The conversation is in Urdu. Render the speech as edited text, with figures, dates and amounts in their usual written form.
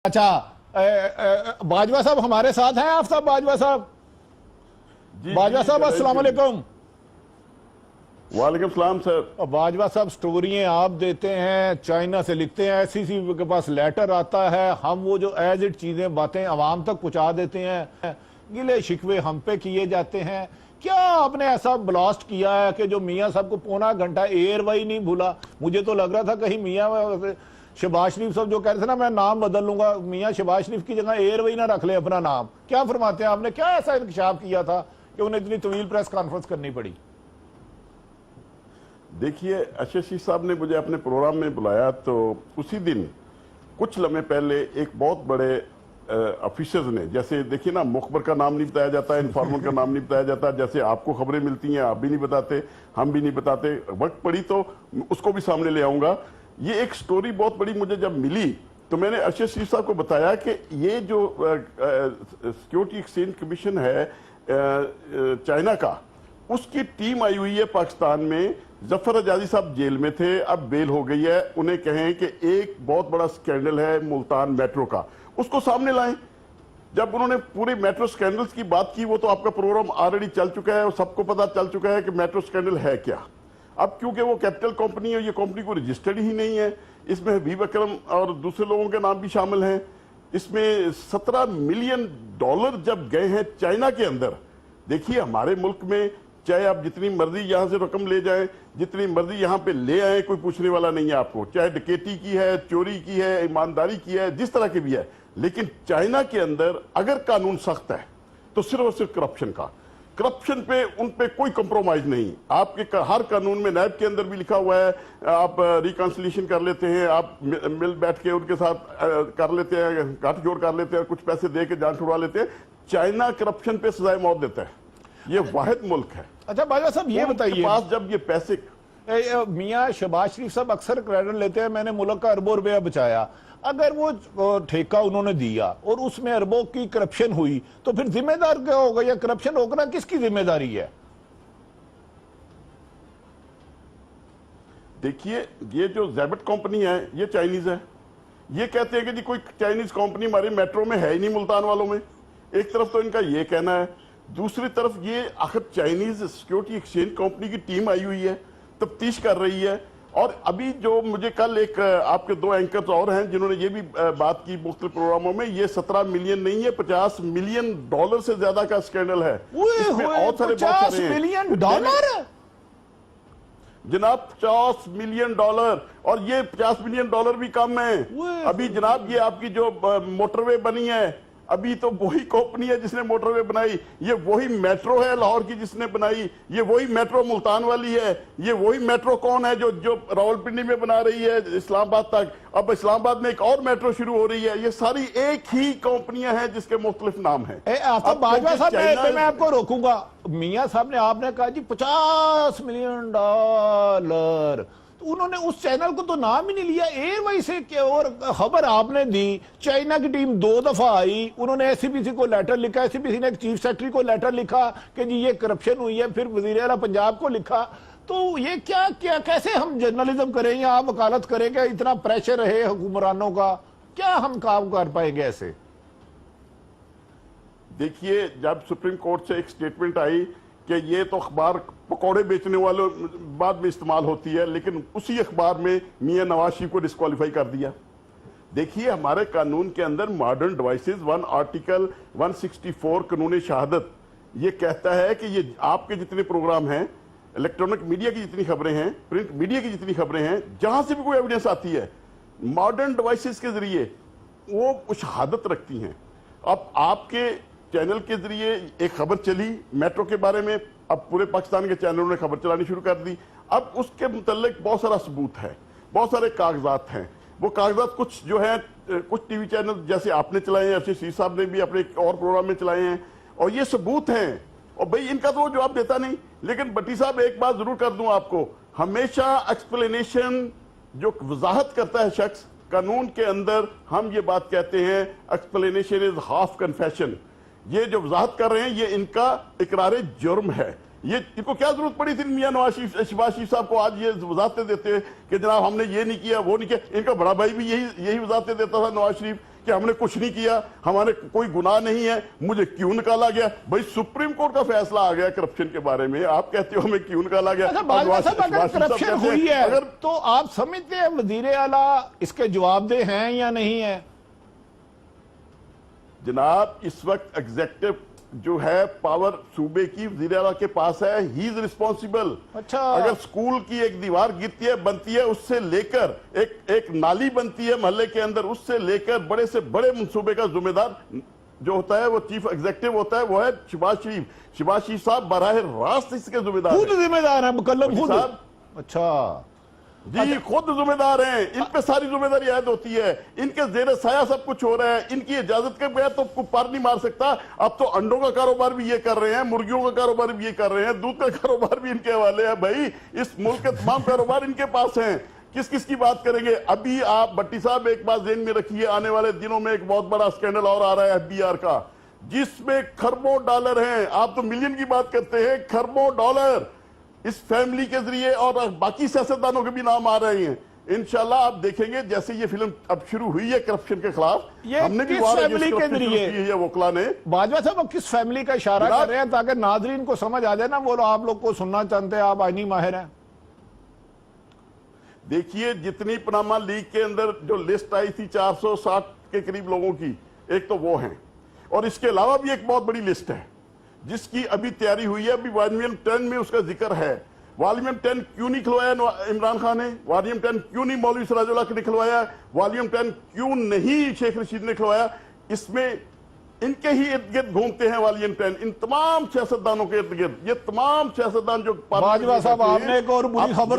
اچھا باجوہ صاحب ہمارے ساتھ ہیں؟ آفتاب باجوہ صاحب، باجوہ صاحب السلام علیکم۔ وعلیکم السلام سر۔ باجوہ صاحب سٹوریاں آپ دیتے ہیں، چائنا سے لکھتے ہیں، ایس سی سی کے پاس لیٹر آتا ہے، ہم وہ جو ایز اٹ چیزیں باتیں عوام تک پہنچا دیتے ہیں، گلے شکوے ہم پہ کیے جاتے ہیں۔ کیا آپ نے ایسا بلاسٹ کیا ہے کہ جو میاں صاحب کو پونا گھنٹہ ایئر وائی نہیں بھولا؟ مجھے تو لگ رہا تھا کہیں میاں شہباز شریف صاحب جو کہہ رہے تھے نا میں نام بدل لوں گا، میاں شہباز شریف کی جگہ ایئر وہی نہ رکھ لیں اپنا نام۔ کیا فرماتے ہیں آپ نے کیا ایسا انکشاف کیا تھا کہ انہیں اتنی طویل پریس کانفرنس کرنی پڑی؟ دیکھیے اششی صاحب نے مجھے اپنے پروگرام میں بلایا تو اسی دن کچھ لمحے پہلے ایک بہت بڑے افیسرز نے، جیسے دیکھیے نا مخبر کا نام نہیں بتایا جاتا ہے، انفارمر کا نام نہیں بتایا جاتا، جیسے آپ کو خبریں ملتی ہیں آپ بھی نہیں بتاتے، ہم بھی نہیں بتاتے، وقت پڑی تو اس کو بھی سامنے لے آؤں گا۔ یہ ایک سٹوری بہت بڑی مجھے جب ملی تو میں نے ارشد شریف صاحب کو بتایا کہ یہ جو سیکیورٹی ایکسچینج کمیشن ہے چائنا کا، اس کی ٹیم آئی ہوئی ہے پاکستان میں۔ ظفر حجازی صاحب جیل میں تھے، اب بیل ہو گئی ہے، انہیں کہیں کہ ایک بہت بڑا سکینڈل ہے ملتان میٹرو کا، اس کو سامنے لائیں۔ جب انہوں نے پورے میٹرو سکینڈلز کی بات کی، وہ تو آپ کا پروگرام آلریڈی چل چکا ہے اور سب کو پتا چل چکا ہے کہ میٹرو سکینڈل ہے کیا۔ اب کیونکہ وہ کیپٹل کمپنی ہے، یہ کمپنی کو رجسٹرڈ ہی نہیں ہے، اس میں حبیب اکرم اور دوسرے لوگوں کے نام بھی شامل ہیں، اس میں $17 ملین جب گئے ہیں چائنا کے اندر۔ دیکھیے ہمارے ملک میں چاہے آپ جتنی مرضی یہاں سے رقم لے جائیں، جتنی مرضی یہاں پہ لے آئیں، کوئی پوچھنے والا نہیں ہے آپ کو، چاہے ڈکیتی کی ہے، چوری کی ہے، ایمانداری کی ہے، جس طرح کی بھی ہے۔ لیکن چائنا کے اندر اگر قانون سخت ہے تو صرف اور صرف کرپشن کا، کرپشن پہ ان پہ کوئی کمپرومائز نہیں۔ آپ کے ہر قانون میں نیب کے اندر بھی لکھا ہوا ہے، آپ ریکنسلیشن کر لیتے ہیں، آپ مل بیٹھ کے ان کے ساتھ کر لیتے ہیں، گٹھ جوڑ کر لیتے ہیں، کچھ پیسے دے کے جان چھڑوا لیتے ہیں۔ چائنا کرپشن پہ سزائے موت دیتا ہے، یہ واحد ملک ہے۔ اچھا باجوہ صاحب یہ بتائیے، پاس جب یہ پیسے میاں شہباز شریف صاحب اکثر کریڈٹ لیتے ہیں میں نے ملک کا اربوں روپیہ بچایا، اگر وہ ٹھیکہ انہوں نے دیا اور اس میں اربوں کی کرپشن ہوئی تو پھر ذمہ دار کیا ہوگا؟ یا کرپشن روکنا کس کی ذمہ داری ہے؟ دیکھیے یہ جو زیبٹ کمپنی ہے یہ چائنیز ہے، یہ کہتے ہیں کہ جی کوئی چائنیز کمپنی ہمارے میٹرو میں ہے ہی نہیں ملتان والوں میں۔ ایک طرف تو ان کا یہ کہنا ہے، دوسری طرف یہ آخر چائنیز سیکیورٹی ایکسچینج کمپنی کی ٹیم آئی ہوئی ہے، تفتیش کر رہی ہے۔ اور ابھی جو مجھے کل ایک آپ کے 2 اینکرز اور ہیں جنہوں نے یہ بھی بات کی مختلف پروگراموں میں، یہ 17 ملین نہیں ہے، $50 ملین سے زیادہ کا سکینڈل ہے۔ اس میں اور سارے بہت سارے ہیں۔ $50 جناب $50 ملین، اور یہ $50 ملین بھی کم ہیں۔ ابھی جناب یہ آپ کی جو موٹر وے بنی ہے، ابھی تو وہی کمپنی ہے جس نے موٹر وے بنائی، یہ وہی میٹرو ہے لاہور کی جس نے بنائی، یہ وہی میٹرو ملتان والی ہے، یہ وہی میٹرو کون ہے جو راولپنڈی میں بنا رہی ہے اسلام آباد تک، اب اسلام آباد میں ایک اور میٹرو شروع ہو رہی ہے۔ یہ ساری ایک ہی کمپنیاں ہیں جس کے مختلف نام ہیں۔ اب باجوہ صاحب میں آپ کو روکوں گا، میاں صاحب نے آپ نے کہا جی $50 ملین، انہوں نے اس چینل کو تو نام ہی نہیں لیا، ایئر وائی سے اور خبر آپ نے دی۔ چائنا کی ٹیم 2 دفعہ آئی، انہوں نے ایس سی پی سی کو لیٹر لکھا، ایس سی پی سی نے ایک چیف سیکرٹری کو لیٹر لکھا کہ جی یہ کرپشن ہوئی ہے، پھر وزیر اعلیٰ پنجاب کو لکھا۔ تو یہ کیا کیسے ہم جرنلزم کریں یا وکالت کریں کہ اتنا پریشر رہے حکمرانوں کا؟ کیا ہم کام کر پائیں گے ایسے؟ دیکھیے جب سپریم کورٹ سے ایک سٹیٹمنٹ آئی کہ یہ تو اخبار پکوڑے بیچنے والوں بعد میں استعمال ہوتی ہے، لیکن اسی اخبار میں میاں نواز شریف کو ڈسکوالیفائی کر دیا۔ دیکھیے ہمارے قانون کے اندر ماڈرن ڈیوائسز آرٹیکل 164 قانون شہادت یہ کہتا ہے کہ یہ آپ کے جتنے پروگرام ہیں، الیکٹرانک میڈیا کی جتنی خبریں ہیں، پرنٹ میڈیا کی جتنی خبریں ہیں، جہاں سے بھی کوئی ایویڈنس آتی ہے ماڈرن ڈیوائسز کے ذریعے وہ شہادت رکھتی ہیں۔ اب آپ کے چینل کے ذریعے ایک خبر چلی میٹرو کے بارے میں، اب پورے پاکستان کے چینلوں نے خبر چلانی شروع کر دی، اب اس کے متعلق بہت سارا ثبوت ہے، بہت سارے کاغذات ہیں۔ وہ کاغذات کچھ جو ہیں کچھ ٹی وی چینل جیسے آپ نے چلائے ہیں، ارشد شریف صاحب نے بھی اپنے ایک اور پروگرام میں چلائے ہیں، اور یہ ثبوت ہیں، اور بھئی ان کا تو وہ جواب دیتا نہیں۔ لیکن بٹی صاحب ایک بات ضرور کر دوں آپ کو، ہمیشہ ایکسپلینیشن جو وضاحت کرتا ہے شخص قانون کے اندر، ہم یہ بات کہتے ہیں ایکسپلینیشن از ہاف کنفیشن۔ یہ جو وضاحت کر رہے ہیں یہ ان کا اقرار جرم ہے۔ یہ ان کو کیا ضرورت پڑی تھی میاں شہباز شریف صاحب کو آج یہ وضاحتیں دیتے کہ جناب ہم نے یہ نہیں کیا وہ نہیں کیا؟ ان کا بڑا بھائی بھی یہی وضاحتیں دیتا تھا نواز شریف کہ ہم نے کچھ نہیں کیا, ہمارے کوئی گناہ نہیں ہے, مجھے کیوں نکالا گیا؟ بھائی سپریم کورٹ کا فیصلہ آ گیا کرپشن کے بارے میں, آپ کہتے ہو ہمیں کیوں نکالا گیا؟ باجوہ صاحب اگر کرپشن ہوئی ہے تو آپ سمجھتے ہیں وزیر اعلیٰ اس کے جواب دہ ہیں یا نہیں ہیں؟ جناب اس وقت ایگزیکٹو جو ہے پاور صوبے کی وزیر اعلیٰ کے پاس ہے, ہی از ریسپانسبل. اچھا, اگر سکول کی ایک دیوار گرتی ہے, بنتی ہے, اس سے لے کر ایک نالی بنتی ہے محلے کے اندر, اس سے لے کر بڑے سے بڑے منصوبے کا ذمہ دار جو ہوتا ہے وہ چیف ایگزیکٹو ہوتا ہے, وہ ہے شہباز شریف. شہباز شریف صاحب براہ راست اس کے ذمہ دار خود ذمہ دار ہیں, مکلف خود. اچھا جی, خود ذمہ دار ہیں, ان پہ ساری ذمہ داری عائد ہوتی ہے, ان کے زیر سایہ سب کچھ ہو رہا ہے, ان کی اجازت کے بغیر تو پر نہیں مار سکتا. اب تو انڈوں کا کاروبار بھی یہ کر رہے ہیں, مرغیوں کا کاروبار بھی یہ کر رہے ہیں, دودھ کا کاروبار بھی ان کے حوالے ہے. بھائی اس ملک کے تمام کاروبار ان کے پاس ہیں, کس کی بات کریں گے؟ ابھی آپ بٹی صاحب ایک بات ذہن میں رکھیے, آنے والے دنوں میں ایک بہت بڑا سکینڈل اور آ رہا ہے ایف بی آر کا, جس میں کھربوں ڈالر ہیں. آپ تو ملین کی بات کرتے ہیں, کھربوں ڈالر اس فیملی کے ذریعے اور باقی سیاستدانوں کے بھی نام آ رہے ہیں. انشاءاللہ آپ دیکھیں گے جیسے یہ فلم اب شروع ہوئی ہے کرپشن کے خلاف, ہم نے بھی فیملی کے ذریعے وکلا نے. باجوہ صاحب اب کس فیملی کا اشارہ کر رہے ہیں تاکہ ناظرین کو سمجھ آ جائے نا, وہ آپ لوگ کو سننا چاہتے ہیں, آپ آئینی ماہر ہیں. دیکھیے جتنی پاناما لیگ کے اندر جو لسٹ آئی تھی 460 کے قریب لوگوں کی, ایک تو وہ ہیں, اور اس کے علاوہ بھی ایک بہت بڑی لسٹ ہے جس کی ابھی تیاری ہوئی ہے. ابھی والیوم 10 میں اس کا ذکر ہے. والیوم 10 کیوں نہیں کھلوایا عمران خان نے؟ والیوم 10 کیوں نہیں مولوی سراج اللہ نے کھلوایا؟ والیوم 10 کیوں نہیں شیخ رشید نے کھلوایا؟ اس میں ان کے ہی ارد گرد گھومتے ہیں والیوم 10, ان تمام سیاستدانوں کے ارد گرد. یہ تمام سیاستدان جو باجوہ صاحب آپ نے ایک اور بری خبر